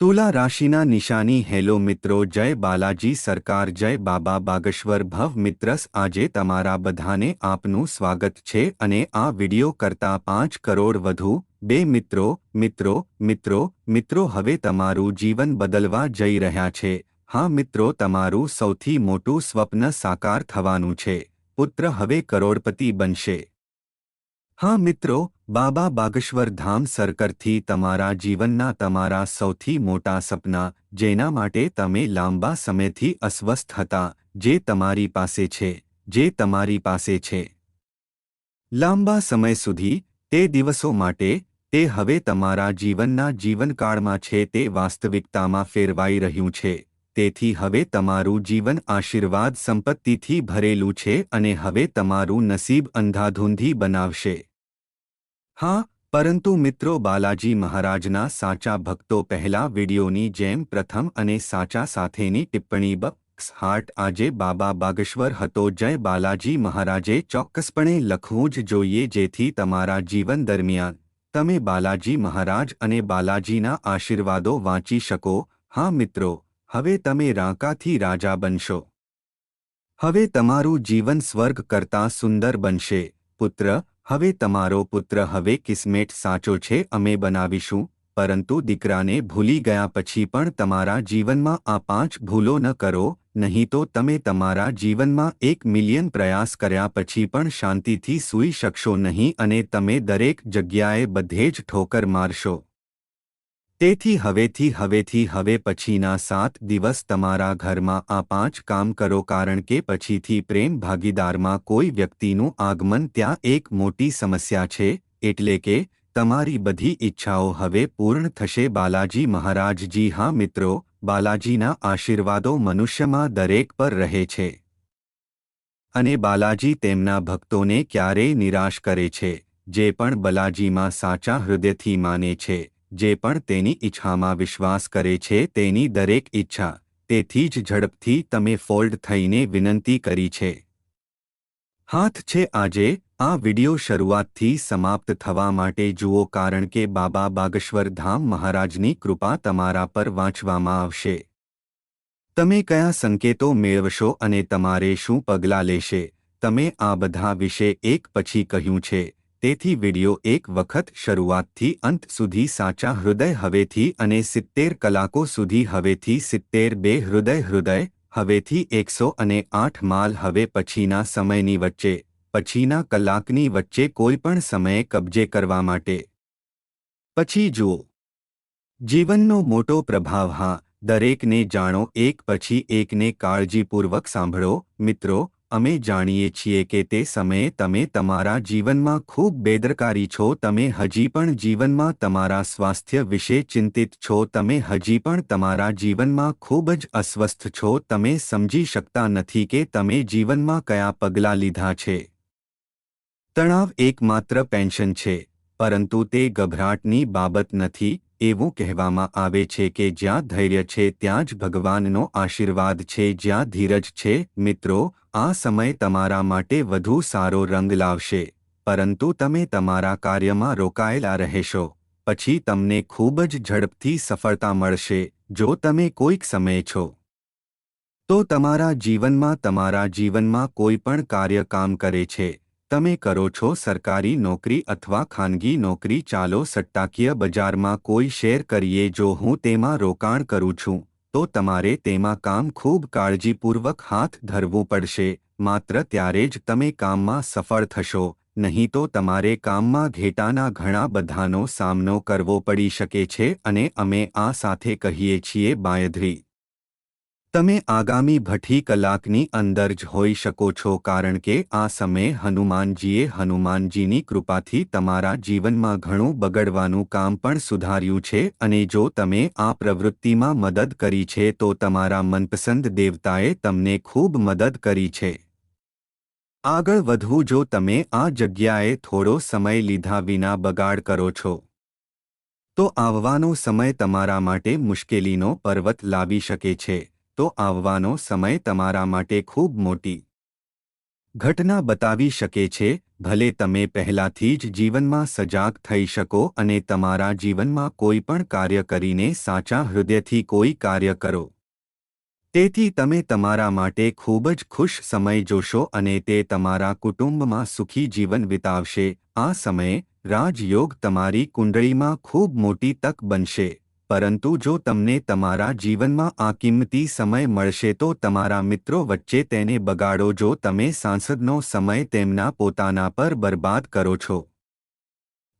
तुला राशिना निशानी हेलो मित्रों जय बालाजी सरकार जय बाबा बागेश्वर भव मित्रस આજે તમારા બધાને આપનું સ્વાગત છે અને આ વિડિયો કરતા 5 કરોડ વધુ બે મિત્રો હવે તમારું જીવન બદલવા જઈ રહ્યા છે। હા મિત્રો તમારું સૌથી મોટું સ્વપ્ન સાકાર થવાનું છે। પુત્ર હવે કરોડપતિ બનશે। हाँ मित्रों बाबा बागेश्वर धाम सरकारथी तमारा जीवनना तमारा सौथी मोटा सपना जेना माटे तमे लांबा समयथी अस्वस्थ हता जे तमारी पासे छे लांबा समय सुधी ते दिवसों माटे ते हवे तमारा जीवनना जीवनकाळमां छे ते वास्तविकतामां फेरवाई रह्युं छे। तेथी हवे तमारू जीवन आशीर्वाद संपत्तिथी भरेलू छे अने हवे तमारू नसीब अंधाधुंधी बनावशे। हाँ परंतु मित्रों बालाजी महाराजना साचा भक्तो पहला वीडियोनी जेम प्रथम अने साचा साथेनी टिप्पणी बक्स हार्ट आजे बाबा बागेश्वर हतो जय बालाजी महाराजे चौक्कसपणे लखवुं ज जोईए जेथी तमारा जीवन दरमियान तमे बालाजी महाराज अने बालाजीना आशीर्वादो वांची शको। हाँ मित्रों हवे तमे रांकाथी राजा बनशो। हवे तमारू जीवन स्वर्ग करता सुंदर बनशे। पुत्र हवे तमारो पुत्र हवे किस्मेट साचो छे अमे बनावीशुं परंतु दीकराने भूली गया पछी पण तमारा जीवनमां आ 5 भूलो न करो नहीं तो तमे तमारा जीवनमां 1 मिलियन प्रयास कर्या पछी पण शांतिथी सूई शकशो नहीं अने तमे दरेक जग्याए बधे ज ठोकर मारशो। तेथी हवे पछीना 7 दिवस तमारा घरमां आ 5 काम करो कारण के पछीथी प्रेम भागीदारमां कोई व्यक्तिनुं आगमन त्यां एक मोटी समस्या छे एटले के तमारी बधी इच्छाओ हवे पूर्ण थशे। बालाजी महाराज जी हाँ मित्रों बालाजीना आशीर्वादो मनुष्यमां दरेक पर रहे छे अने बालाजी तेमना भक्तोने क्यारेय निराश करे छे। जे पण बालाजीमां साचा हृदयथी माने छे जे पण तेनी इच्छामां विश्वास करे छे तेनी दरेक इच्छा तेथी ज झड़पथी तमे फोल्ड थईने विनंती करी छे। हाथ छे आजे आ विडियो शरूआतथी समाप्त थवा माटे जुओ कारण के बाबा बागेश्वर धाम महाराजनी कृपा तमारा पर वांचवामां आवशे। तमे कया संकेतो मेळवशो अने तमारे शुं पगलां लेशे तमे आ बधा विषे एक पछी कह्युं छे। तेथी विडियो एक वखत शरूआतथी अंत सुधी साचा हृदय हवेथी अने 70 कलाको सुधी हवेथी 72 हृदय हवेथी 108 माल हवे पछीना समयनी वच्चे पछीना कलाकनी वच्चे कोईपण समये कब्जे करवा माटे। पछी जुओ जीवननो मोटो प्रभाव। हाँ दरेकने जाणो एक पछी एकने काळजीपूर्वक सांभळो। मित्रों अमे जाणीए छीए के ते समये तमे तमारा जीवनमां खूब बेदरकारी छो। तमे हजी पण जीवनमां तमारा स्वास्थ्य विषे चिंतित छो। तमे हजी पण तमारा जीवनमां खूब ज अस्वस्थ छो। तमे समजी शकता नथी के तमे जीवनमां कया पगलां लीधा छे। तणाव एकमात्र पेन्शन छे परंतु ते गभराटनी बाबत नथी। एवुं कहेवामां आवे छे के ज्यां धैर्य छे त्यां ज भगवाननो आशीर्वाद छे। ज्यां धीरज छे मित्रों आ समय तमारा माटे वधु सारो रंग लावशे परंतु तमे तमारा कार्यमां रोकायेला रहेशो पछी तमने खूब ज झड़पथी सफलता मळशे। जो तमे कोईक समय छो तो तमारा जीवनमां कोई पण कार्य काम करे छे। तमे करो छो सरकारी नौकरी अथवा खानगी नौकरी चालो सट्टाकीय बजारमां कोई शेर करीए जो हूँ तेमां रोकाण करूँ छूं तो तमारे तेमां काम खूब काळजीपूर्वक हाथ धरवू पड़शे। मात्र त्यारे ज तमे काममां सफल थशो नहीं तो तमारे काममां घेटाना घणा बधानो सामनो करवो पड़ी शके छे। अने अमे आ साथे कहीए छीए बांयधरी तमे आगामी 2 कलाकनी अंदर ज होई शको छो कारण के आ समय हनुमानजीनी कृपाथी तमारा जीवनमां घणुं बगड़वानुं काम पण सुधार्युं छे अने जो तमे आ प्रवृत्तिमां मदद करी छे तो तमारा मनपसंद देवताए तमने खूब मदद करी छे। आगळ वधवुं जो तमे आ जग्याए थोड़ो समय लीधा विना बगाड़ करो छो तो आववानो समय तमारा माटे मुश्केलीनो पर्वत लावी शके छे। तो आववानो समय तमारा माटे खूब मोटी ઘટના બતાવી શકે છે, ભલે તમે પહેલાથી જ જીવનમાં સજાગ થઈ શકો અને તમારા જીવનમાં કોઈ પણ કાર્ય કરીને સાચા હૃદયથી કોઈ કાર્ય કરો. તેથી તમે તમારા માટે ખૂબ જ ખુશ સમય જોશો અને તે તમારા કુટુંબમાં સુખી જીવન વિતાવશે. આ સમયે રાજયોગ તમારી કુંડળીમાં ખૂબ મોટી તક બનશે. પરંતુ જો તમને તમારા જીવનમાં આ કિંમતી સમય મળશે તો તમારા મિત્રો વચ્ચે તેને બગાડો જો તમે સાંસદનો સમય તેમના પોતાના પર બરબાદ કરો છો.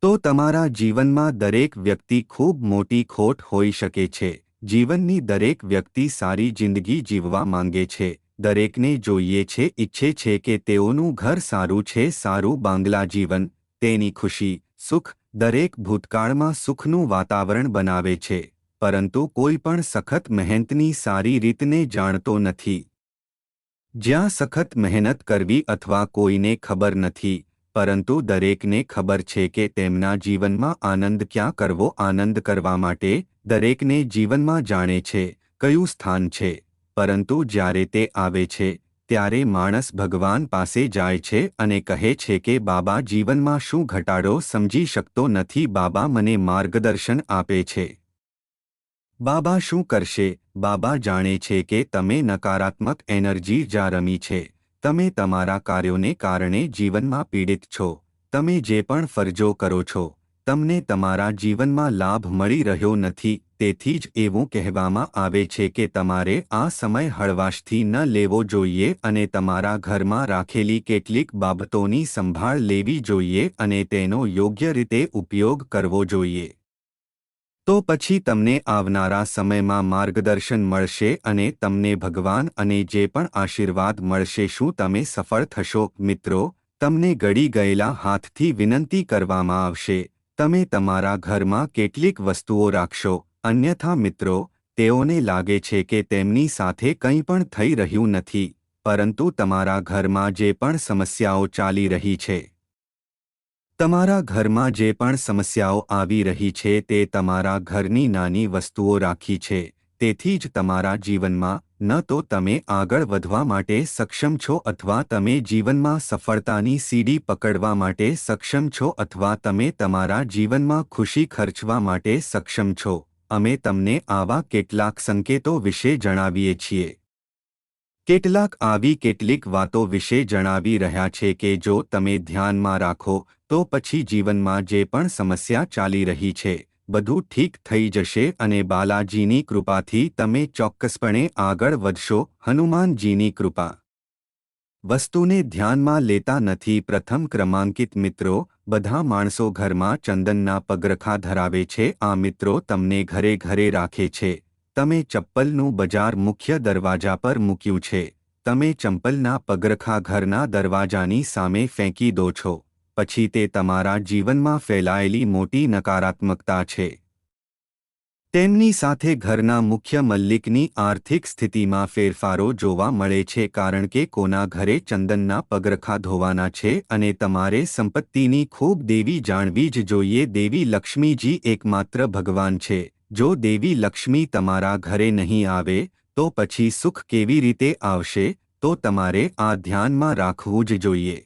તો તમારા જીવનમાં દરેક વ્યક્તિ ખૂબ મોટી ખોટ હોઈ શકે છે. જીવનની દરેક વ્યક્તિ સારી જિંદગી જીવવા માંગે છે. દરેકને જોઈએ છે, ઈચ્છે છે કે તેઓનું ઘર સારું છે, સારું બાંગ્લા જીવન, તેની ખુશી, સુખ, દરેક ભૂતકાળમાં સુખનું વાતાવરણ બનાવે છે. પરંતુ કોઈ પણ સખત મહેનતની સારી રીતને જાણતો નથી. જ્યાં સખત મહેનત કરવી અથવા કોઈને ખબર નથી, પરંતુ દરેકને ખબર છે કે તેમના જીવનમાં આનંદ ક્યાં કરવો. આનંદ કરવા માટે દરેકને જીવનમાં જાણે છે કયું સ્થાન છે, પરંતુ જ્યારે તે આવે છે ત્યારે માણસ ભગવાન પાસે જાય છે અને કહે છે કે બાબા જીવનમાં શું ઘટાડો સમજી શકતો નથી. બાબા મને માર્ગદર્શન આપે છે. બાબા શું કરશે? બાબા જાણે છે કે તમે નકારાત્મક એનર્જી જા રમી છે. તમે તમારા કાર્યોને કારણે જીવનમાં પીડિત છો. તમે જે પણ ફરજો કરો છો, તમને તમારા જીવનમાં લાભ મળી રહ્યો નથી. તેથી જ એવું કહેવામાં આવે છે કે તમારે આ સમય હળવાશથી ન લેવો જોઈએ અને તમારા ઘરમાં રાખેલી કેટલીક બાબતોની સંભાળ લેવી જોઈએ અને તેનો યોગ્ય રીતે ઉપયોગ કરવો જોઈએ. તો પછી તમને આવનારા સમયમાં માર્ગદર્શન મળશે અને તમને ભગવાન અને જે પણ આશીર્વાદ મળશે. શું તમે સફળ થશો? મિત્રો, તમને ગળી ગયેલા હાથથી વિનંતી કરવામાં આવશે. તમે તમારા ઘરમાં કેટલીક વસ્તુઓ રાખશો. અન્યથા મિત્રો, તેઓને લાગે છે કે તેમની સાથે કંઈ પણ થઈ રહ્યું નથી, પરંતુ તમારા ઘરમાં જે પણ સમસ્યાઓ ચાલી રહી છે, તમારા ઘરમાં જે પણ સમસ્યાઓ આવી રહી છે તે તમારા ઘરની નાની વસ્તુઓ રાખી છે. તેથી જ તમારા જીવનમાં ન તો તમે આગળ વધવા માટે સક્ષમ છો અથવા તમે જીવનમાં સફળતાની સીડી પકડવા માટે સક્ષમ છો અથવા તમે તમારા જીવનમાં ખુશી ખર્ચવા માટે સક્ષમ છો. અમે તમને આવા કેટલાક સંકેતો વિશે જણાવીએ છીએ. કેટલાક આવી કેટલીક વાતો વિશે જણાવી રહ્યા છે કે જો તમે ધ્યાનમાં રાખો તો પછી જીવનમાં જે પણ સમસ્યા ચાલી રહી છે, બધું ઠીક થઈ જશે અને બાલાજીની કૃપાથી તમે ચોક્કસપણે આગળ વધશો. હનુમાનજીની કૃપા. વસ્તુને ધ્યાનમાં લેતા નથી. પ્રથમ ક્રમાંકિત મિત્રો, બધા માણસો ઘરમાં ચંદનના પગરખા ધરાવે છે. આ મિત્રો તમને ઘરે ઘરે રાખે છે. તમે ચપ્પલનું બજાર મુખ્ય દરવાજા પર મૂક્યું છે. તમે ચંપલના પગરખા ઘરના દરવાજાની સામે ફેંકી દો છો. પછી તે તમારા જીવનમાં ફેલાયેલી મોટી નકારાત્મકતા છે. તેમની સાથે ઘરના મુખ્ય મલ્લિકની આર્થિક સ્થિતિમાં ફેરફારો જોવા મળે છે કારણ કે કોના ઘરે ચંદનના પગરખા ધોવાના છે અને તમારે સંપત્તિની ખૂબ દેવી જાણવી જ જોઈએ. દેવી લક્ષ્મીજી એકમાત્ર ભગવાન છે. જો દેવી લક્ષ્મી તમારા ઘરે નહીં આવે તો પછી સુખ કેવી રીતે આવશે? તો તમારે આ ધ્યાનમાં રાખવું જ જોઈએ.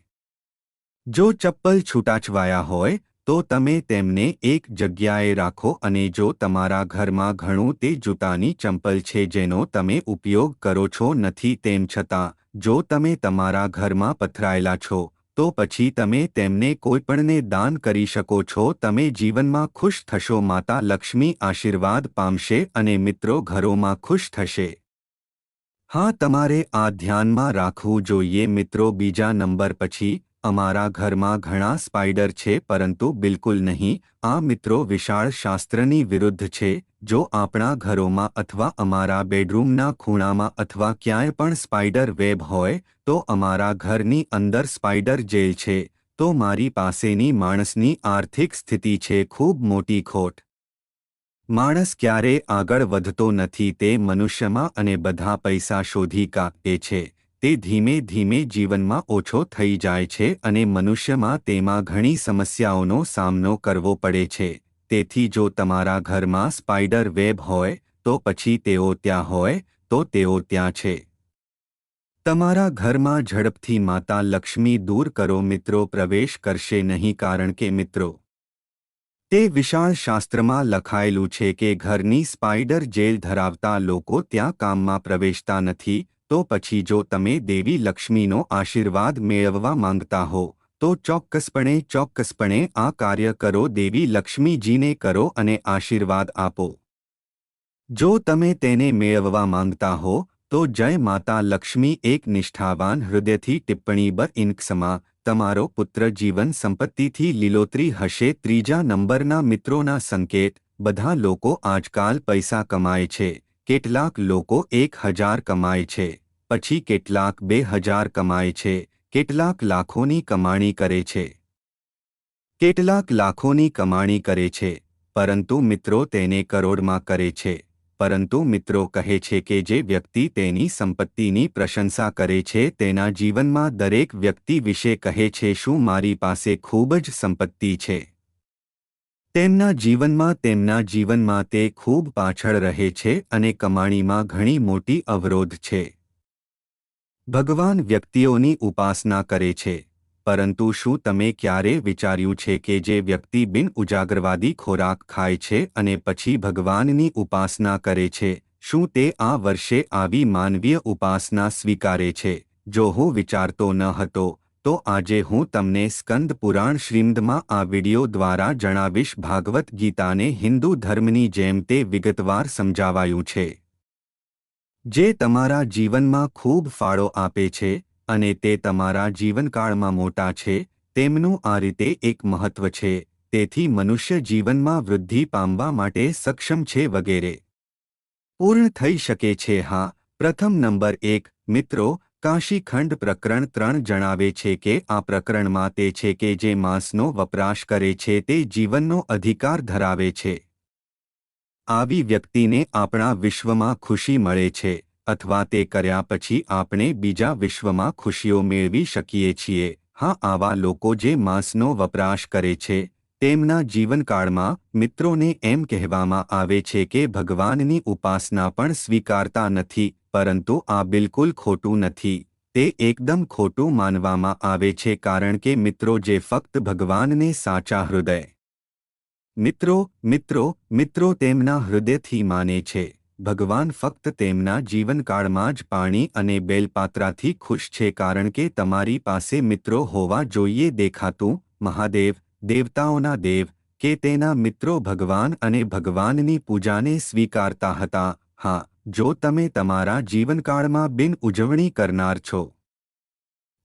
જો ચપ્પલ છૂટાછવાયા હોય તો તમે તેમને એક જગ્યાએ રાખો અને જો તમારા ઘરમાં ઘણું તે જૂતાની ચંપલ છે જેનો તમે ઉપયોગ કરો છો નથી, તેમ છતાં જો તમે તમારા ઘરમાં પથરાયેલા છો તો પછી તમે તેમને કોઈપણને દાન કરી શકો છો. તમે જીવનમાં ખુશ થશો. માતા લક્ષ્મી આશીર્વાદ પામશે અને મિત્રો ઘરોમાં ખુશ થશે. હા, તમારે આ ધ્યાનમાં રાખવું જોઈએ. મિત્રો, બીજા નંબર પછી અમારા ઘરમાં ઘણા સ્પાઈડર છે, પરંતુ બિલકુલ નહીં. આ મિત્રો વિશાળ શાસ્ત્રની વિરુદ્ધ છે. જો આપણા ઘરોમાં અથવા અમારા બેડરૂમના ખૂણામાં અથવા ક્યાંય પણ સ્પાઈડર વેબ હોય તો અમારા ઘરની અંદર સ્પાઈડર જેલ છે. તો મારી પાસેની માણસની આર્થિક સ્થિતિ છે ખૂબ મોટી ખોટ. માણસ ક્યારે આગળ વધતો નથી. તે મનુષ્યમાં અને બધા પૈસા શોધી કાઢે છે. તે ધીમે ધીમે જીવનમાં ઓછો થઈ જાય છે અને મનુષ્યમાં તેમાં ઘણી સમસ્યાઓનો સામનો કરવો પડે છે. તેથી જો તમારા ઘરમાં સ્પાઈડર વેબ હોય તો પછી તેઓ ત્યાં હોય તો તેઓ ત્યાં છે. તમારા ઘરમાં ઝડપથી માતા લક્ષ્મી દૂર કરો. મિત્રો પ્રવેશ કરશે નહીં, કારણ કે મિત્રો તે વિશાળ શાસ્ત્રમાં લખાયેલું છે કે ઘરની સ્પાઈડર જેલ ધરાવતા લોકો ત્યાં કામમાં પ્રવેશતા નથી. તો પછી જો તમે દેવી લક્ષ્મીનો આશીર્વાદ મેળવવા માંગતા હો તો ચોક્કસપણે આ કાર્ય કરો. દેવી લક્ષ્મીજીને કરો અને આશીર્વાદ આપો. જો તમે તેને મેળવવા માંગતા હો તો જય માતા લક્ષ્મી એક નિષ્ઠાવાન હૃદયથી ટિપ્પણી ઇન્ક્સમાં તમારો પુત્ર જીવન સંપત્તિથી લીલોતરી હશે. ત્રીજા નંબરના મિત્રોના સંકેત. બધા લોકો આજકાલ પૈસા કમાય છે. કેટલાક લોકો 1000 કમાય છે, પછી કેટલાક 2000 કમાય છે, કેટલાક લાખોની કમાણી કરે છે. પરંતુ મિત્રો તેને કરોડમાં કરે છે. પરંતુ મિત્રો કહે છે કે જે વ્યક્તિ તેની સંપત્તિની પ્રશંસા કરે છે તેના જીવનમાં દરેક વ્યક્તિ વિશે કહે છે, શું મારી પાસે ખૂબ જ સંપત્તિ છે. તેમના જીવનમાં તે ખૂબ પાછળ રહે છે અને કમાણીમાં ઘણી મોટી અવરોધ છે. ભગવાન વ્યક્તિઓની ઉપાસના કરે છે, પરંતુ શું તમે ક્યારે વિચાર્યું છે કે જે વ્યક્તિ બિન ઉજાગરવાદી ખોરાક ખાય છે અને પછી ભગવાનની ઉપાસના કરે છે, શું તે આ વર્ષે આવી માનવીય ઉપાસના સ્વીકારે છે? જો હું વિચારતો ન હતો તો આજે હું તમને સ્કંદ પુરાણ શ્રીમદમાં આ વિડિયો દ્વારા જણાવીશ. ભાગવત ગીતાને હિન્દુ ધર્મની જેમ તે વિગતવાર સમજાવાયું છે, જે તમારા જીવનમાં ખૂબ ફાળો આપે છે અને તે તમારા જીવનકાળમાં મોટા છે. તેમનું આ રીતે એક મહત્વ છે, તેથી મનુષ્ય જીવનમાં વૃદ્ધિ પામવા માટે સક્ષમ છે વગેરે પૂર્ણ થઈ શકે છે. હા, પ્રથમ નંબર 1 મિત્રો, કાશીખંડ પ્રકરણ 3 જણાવે છે કે આ પ્રકરણમાં તે છે કે જે માંસનો વપરાશ કરે છે તે જીવનનો અધિકાર ધરાવે છે. આવી વ્યક્તિને આપણા વિશ્વમાં ખુશી મળે છે, અથવા તે કર્યા પછી આપણે બીજા વિશ્વમાં ખુશીઓ મેળવી શકીએ છીએ. હા, આવા લોકો જે માંસનો વપરાશ કરે છે તેમના જીવનકાળમાં મિત્રોને એમ કહેવામાં આવે છે કે ભગવાનની ઉપાસના પણ સ્વીકારતા નથી, પરંતુ આ બિલકુલ ખોટું નથી. તે એકદમ ખોટું માનવામાં આવે છે, કારણ કે મિત્રો જે ફક્ત ભગવાનને સાચા હૃદય મિત્રો તેમના હૃદયથી માને છે, ભગવાન ફક્ત તેમના જીવનકાળમાં જ પાણી અને બેલપાત્રાથી ખુશ છે, કારણ કે તમારી પાસે મિત્રો હોવા જોઈએ. દેખાતું મહાદેવ, દેવતાઓના દેવ, કે તેના મિત્રો ભગવાન અને ભગવાનની પૂજાને સ્વીકારતા હતા. હા, જો તમે તમારા જીવનકાળમાં બિન ઉજવણી કરનાર છો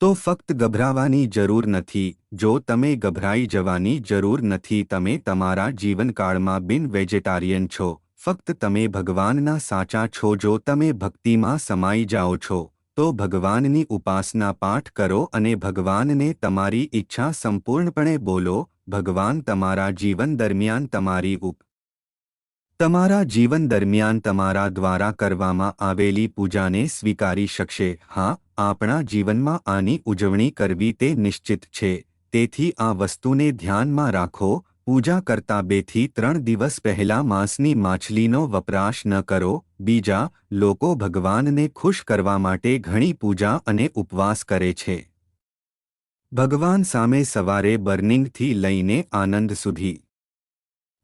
તો ફક્ત ગભરાવાની જરૂર નથી. જો તમે ગભરાઈ જવાની જરૂર નથી. તમે તમારા જીવનકાળમાં બિન વેજેટારિયન છો, ફક્ત તમે ભગવાનના સાચા છો. જો તમે ભક્તિમાં સમાઈ જાઓ છો તો ભગવાનની ઉપાસના પાઠ કરો અને ભગવાનને તમારી ઈચ્છા સંપૂર્ણપણે બોલો. ભગવાન તમારા જીવન દરમિયાન તમારા દ્વારા કરવામાં આવેલી પૂજાને સ્વીકારી શકશે. હા, આપણા જીવનમાં આની ઉજવણી કરવી તે નિશ્ચિત છે. તેથી આ વસ્તુને ધ્યાનમાં રાખો. પૂજા કરતા 2 થી 3 દિવસ પહેલા માંસની માછલીનો વપરાશ ન કરો. બીજા લોકો ભગવાનને ખુશ કરવા માટે ઘણી પૂજા અને ઉપવાસ કરે છે. ભગવાન સામે સવારે બર્નિંગથી લઈને આનંદ સુધી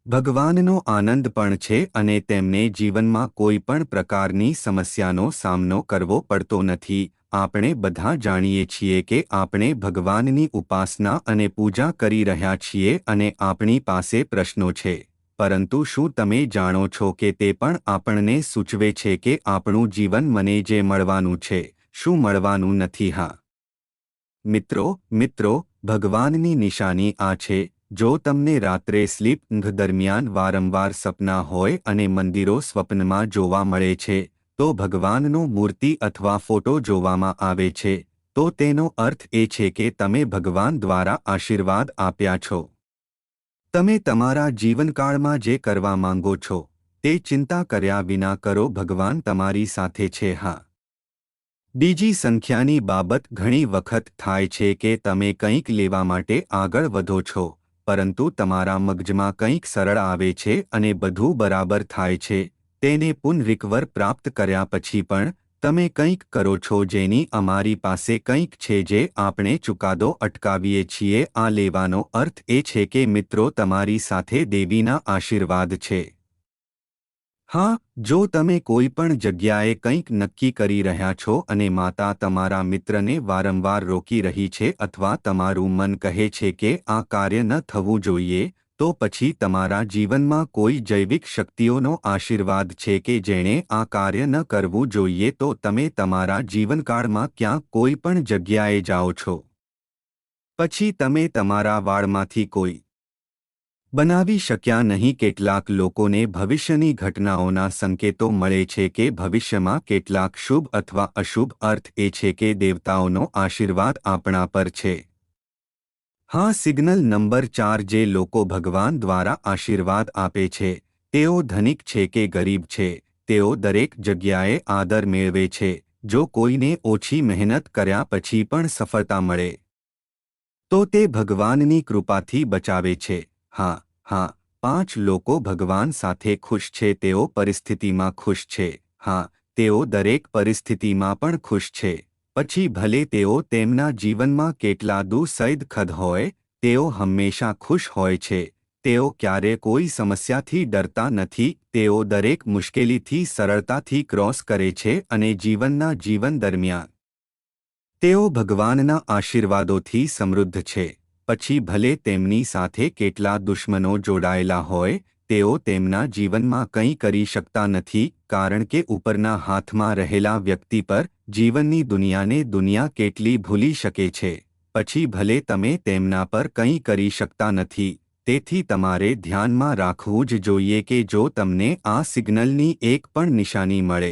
ભગવાનનો આનંદ પણ છે અને તેમને જીવનમાં કોઈ પણ પ્રકારની સમસ્યાનો સામનો કરવો પડતો નથી. આપણે બધા જાણીએ છીએ કે આપણે ભગવાનની ઉપાસના અને પૂજા કરી રહ્યા છીએ અને આપણી પાસે પ્રશ્નો છે, પરંતુ શું તમે જાણો છો કે તે પણ આપણને સૂચવે છે કે આપણું જીવન મને જે મળવાનું છે, શું મળવાનું નથી? હા મિત્રો, ભગવાનની નિશાની આ છે. જો તમને રાત્રે સ્લીપ દરમિયાન વારંવાર સપના હોય અને મંદિરો સ્વપ્નમાં જોવા મળે છે, તો ભગવાનનો મૂર્તિ અથવા ફોટો જોવામાં આવે છે, તો તેનો અર્થ એ છે કે તમે ભગવાન દ્વારા આશીર્વાદ આપ્યા છો. તમે તમારા જીવનકાળમાં જે કરવા માંગો છો તે ચિંતા કર્યા વિના કરો. ભગવાન તમારી સાથે છે. હા, બીજી સંખ્યાની બાબત ઘણી વખત થાય છે કે તમે કંઈક લેવા માટે આગળ વધો છો, પરંતુ તમારા મગજમાં કંઈક સરળ આવે છે અને બધું બરાબર થાય છે. તેને પુનઃરિકવર પ્રાપ્ત કર્યા પછી પણ તમે કંઈક કરો છો જેની અમારી પાસે કંઈક છે જે આપણે ચુકાદો અટકાવીએ છીએ. આ લેવાનો અર્થ એ છે કે મિત્રો તમારી સાથે દેવીના આશીર્વાદ છે. હા, જો તમે કોઈ પણ જગ્યાએ કંઈક નક્કી કરી રહ્યા છો અને માતા તમારા મિત્રને વારંવાર રોકી રહી છે અથવા તમારું મન કહે છે કે આ કાર્ય ન થવું જોઈએ, તો પછી તમારા જીવનમાં કોઈ જૈવિક શક્તિઓનો આશીર્વાદ છે કે જેણે આ કાર્ય ન કરવું જોઈએ, તો તમે તમારા જીવનકાળમાં ક્યાંક કોઈ પણ જગ્યાએ જાઓ છો. પછી તમે તમારા વાળમાંથી કોઈ બનાવી શક્યા નહીં. કેટલાક લોકોને ભવિષ્યની ઘટનાઓના સંકેતો મળે છે કે ભવિષ્યમાં કેટલાક શુભ અથવા અશુભ. અર્થ એ છે કે દેવતાઓનો આશીર્વાદ આપણા પર છે. હા, સિગ્નલ નંબર 4, જે લોકો ભગવાન દ્વારા આશીર્વાદ આપે છે, તેઓ ધનિક છે કે ગરીબ છે, તેઓ દરેક જગ્યાએ આદર મેળવે છે. જો કોઈને ઓછી મહેનત કર્યા પછી પણ સફળતા મળે, તો તે ભગવાનની કૃપાથી બચાવે છે. હા, હા, 5 લોકો ભગવાન સાથે ખુશ છે. તેઓ પરિસ્થિતિમાં ખુશ છે. હા, તેઓ દરેક પરિસ્થિતિમાં પણ ખુશ છે. પછી ભલે તેઓ તેમના જીવનમાં કેટલા દુઃખદ હોય, તેઓ હંમેશા ખુશ હોય છે. તેઓ ક્યારે કોઈ સમસ્યાથી ડરતા નથી. તેઓ દરેક મુશ્કેલીથી સરળતાથી ક્રોસ કરે છે અને જીવન દરમિયાન તેઓ ભગવાનના આશીર્વાદોથી સમૃદ્ધ છે. પછી ભલે તેમની સાથે કેટલા દુશ્મનો જોડાયેલા હોય, તેઓ તેમના જીવનમાં કંઈ કરી શકતા નથી, કારણ કે ઉપરના હાથમાં રહેલા વ્યક્તિ પર જીવનની દુનિયા કેટલી ભૂલી શકે છે. પછી ભલે તમે તેમના પર કંઈ કરી શકતા નથી. તેથી તમારે ધ્યાનમાં રાખવું જ જોઈએ કે જો તમને આ સિગ્નલની એક પણ નિશાની મળે,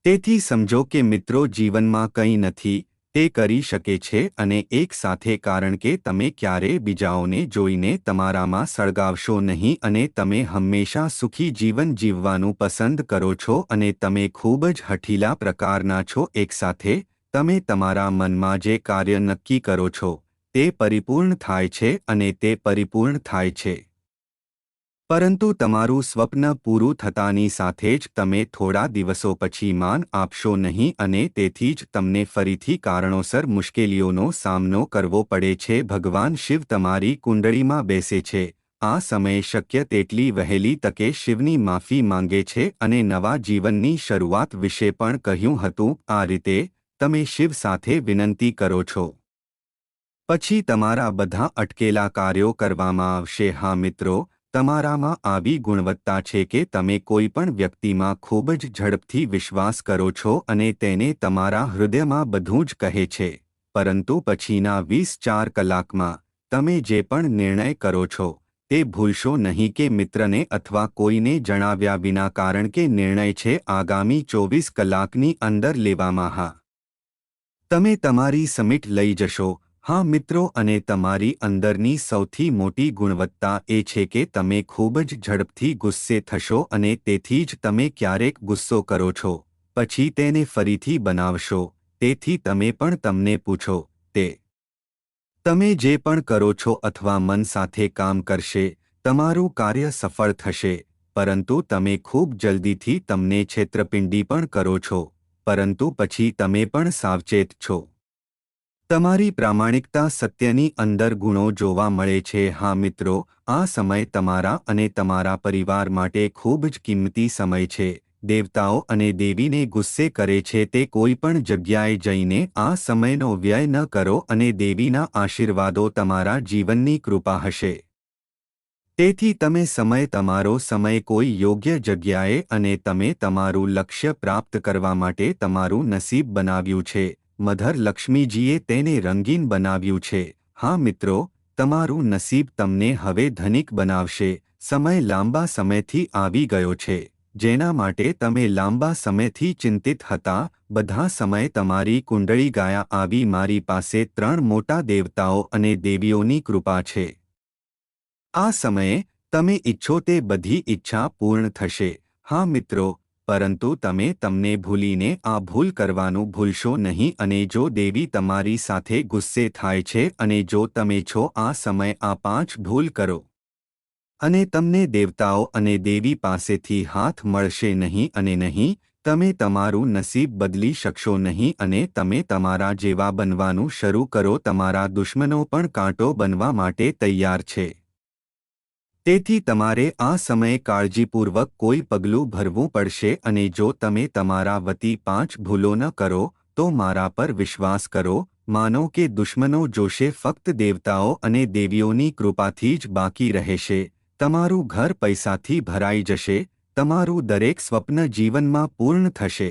તેથી સમજો કે મિત્રો જીવનમાં કંઈ નથી તે કરી શકે છે અને એક સાથે, કારણ કે તમે ક્યારેય બીજાઓને જોઈને તમારામાં સળગાવશો નહીં અને તમે હંમેશા સુખી જીવન જીવવાનું પસંદ કરો છો અને તમે ખૂબ જ હઠીલા પ્રકારના છો. એકસાથે તમે તમારા મનમાં જે કાર્ય નક્કી કરો છો તે પરિપૂર્ણ થાય છે અને તે પરિપૂર્ણ થાય છે. પરંતુ તમારું સ્વપ્ન પૂરું થતાની સાથે જ તમે થોડા દિવસો પછી માન આપશો નહીં અને તેથી જ તમને ફરીથી કારણોસર મુશ્કેલીઓનો સામનો કરવો પડે છે. ભગવાન શિવ તમારી કુંડળીમાં બેસે છે. આ સમયે શક્ય તેટલી વહેલી તકે શિવની માફી માંગે છે અને નવા જીવનની શરૂઆત વિશે પણ કહ્યું હતું. આ રીતે તમે શિવ સાથે વિનંતી કરો છો. પછી તમારા બધા અટકેલા કાર્યો કરવામાં આવશે. હા મિત્રો, તમારામાં આવી ગુણવત્તા છે કે તમે કોઈ પણ વ્યક્તિમાં ખૂબ જ ઝડપથી વિશ્વાસ કરો છો અને તેને તમારા હૃદયમાં બધું જ કહે છે. પરંતુ પછીના 24 કલાકમાં તમે જે પણ નિર્ણય કરો છો તે ભૂલશો નહીં કે મિત્રને અથવા કોઈને જણાવ્યા વિના, કારણ કે નિર્ણય છે આગામી 24 કલાકની અંદર લેવામાં. હા, તમે તમારી સમિટ લઈ જશો. હા મિત્રો, અને તમારી અંદરની સૌથી મોટી ગુણવત્તા એ છે કે તમે ખૂબ જ ઝડપથી ગુસ્સે થશો અને તેથી જ તમે ક્યારેક ગુસ્સો કરો છો પછી તેને ફરીથી બનાવશો. તેથી તમે પણ તમને પૂછો, તે તમે જે પણ કરો છો અથવા મન સાથે કામ કરશે, તમારું કાર્ય સફળ થશે. પરંતુ તમે ખૂબ જલ્દીથી તમને છેતરપિંડી પણ કરો છો, પરંતુ પછી તમે પણ સાવચેત છો. તમારી પ્રામાણિકતા સત્યની અંદર ગુણો જોવા મળે છે. હા મિત્રો, આ સમય તમારા અને તમારા પરિવાર માટે ખૂબ જ કિંમતી સમય છે. દેવતાઓ અને દેવીને ગુસ્સે કરે છે તે કોઈ પણ જગ્યાએ જઈને આ સમયનો વ્યય ન કરો અને દેવીના આશીર્વાદો તમારા જીવનની કૃપા હશે. તેથી તમે તમારો સમય કોઈ યોગ્ય જગ્યાએ અને તમે તમારું લક્ષ્ય પ્રાપ્ત કરવા માટે તમારું નસીબ બનાવ્યું છે. મધર લક્ષ્મીજીએ તેને રંગીન બનાવ્યું છે. હા મિત્રો, તમારું નસીબ તમને હવે ધનિક બનાવશે. સમય લાંબા સમયથી આવી ગયો છે જેના માટે તમે લાંબા સમયથી ચિંતિત હતા. બધા સમય તમારી કુંડળી ગયા આવી. મારી પાસે 3 મોટા દેવતાઓ અને દેવીઓની કૃપા છે. આ સમયે તમે ઈચ્છો તે બધી ઈચ્છા પૂર્ણ થશે. હા મિત્રો, પરંતુ તમે તમને ભૂલીને આ ભૂલ કરવાનું ભૂલશો નહીં. અને જો દેવી તમારી સાથે ગુસ્સે થાય છે અને જો તમે છો આ સમય આ 5 ભૂલ કરો અને તમને દેવતાઓ અને દેવી પાસેથી હાથ મળશે નહીં અને નહીં, તમે તમારું નસીબ બદલી શકશો નહીં અને તમે તમારા જેવા બનવાનું શરૂ કરો તમારા દુશ્મનો પણ કાંટો બનવા માટે તૈયાર છે. તેથી તમારે આ સમયે કાળજીપૂર્વક કોઈ પગલું ભરવું પડશે અને જો તમે તમારા વતી 5 ભૂલો ન કરો તો મારા પર વિશ્વાસ કરો, માનો કે દુશ્મનો જોશે ફક્ત દેવતાઓ અને દેવીઓની કૃપાથી જ બાકી રહેશે, તમારું ઘર પૈસાથી ભરાઈ જશે, તમારું દરેક સ્વપ્ન જીવનમાં પૂર્ણ થશે.